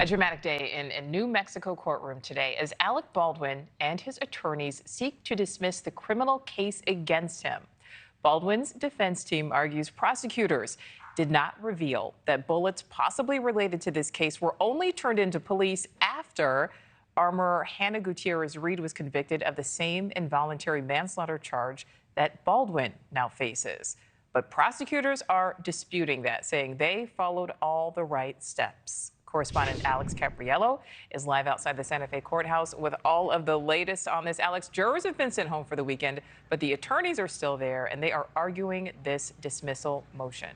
A dramatic day in a New Mexico courtroom today as Alec Baldwin and his attorneys seek to dismiss the criminal case against him. Baldwin's defense team argues prosecutors did not reveal that bullets possibly related to this case were only turned into police after armorer Hannah Gutierrez-Reed was convicted of the same involuntary manslaughter charge that Baldwin now faces. But prosecutors are disputing that, saying they followed all the right steps. Correspondent Alex Capriello is live outside the Santa Fe courthouse with all of the latest on this. Alex, jurors have been sent home for the weekend, but the attorneys are still there, and they are arguing this dismissal motion.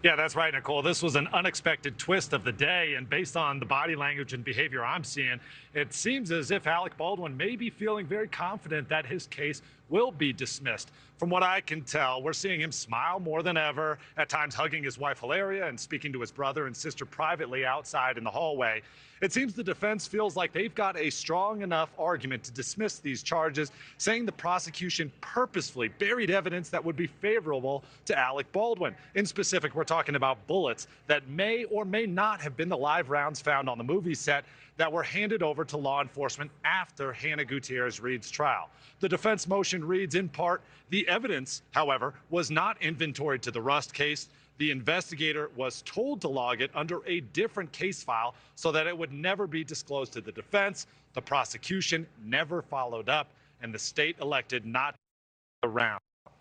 Yeah, that's right, Nicole. This was an unexpected twist of the day, and based on the body language and behavior I'm seeing, it seems as if Alec Baldwin may be feeling very confident that his case will be dismissed. From what I can tell, we're seeing him smile more than ever, at times hugging his wife Hilaria and speaking to his brother and sister privately outside in the hallway. It seems the defense feels like they've got a strong enough argument to dismiss these charges, saying the prosecution purposefully buried evidence that would be favorable to Alec Baldwin. In specific, we're talking about bullets that may or may not have been the live rounds found on the movie set that were handed over to law enforcement after Hannah Gutierrez-Reed's trial. The defense motion reads in part, the evidence, however, was not inventoried to the Rust case. The investigator was told to log it under a different case file so that it would never be disclosed to the defense. The prosecution never followed up, and the state elected not to round. What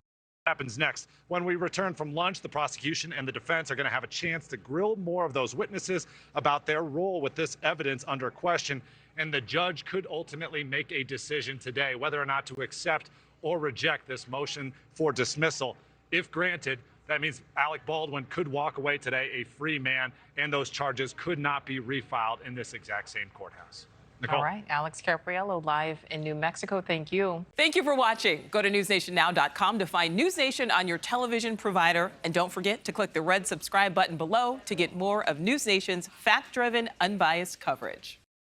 happens next? When we return from lunch, the prosecution and the defense are going to have a chance to grill more of those witnesses about their role with this evidence under question, and the judge could ultimately make a decision today whether or not to accept or reject this motion for dismissal. If granted, that means Alec Baldwin could walk away today a free man, and those charges could not be refiled in this exact same courthouse. Nicole? All right, Alex Capriello live in New Mexico. Thank you. Thank you for watching. Go to newsnationnow.com to find News Nation on your television provider. And don't forget to click the red subscribe button below to get more of News Nation's fact-driven, unbiased coverage.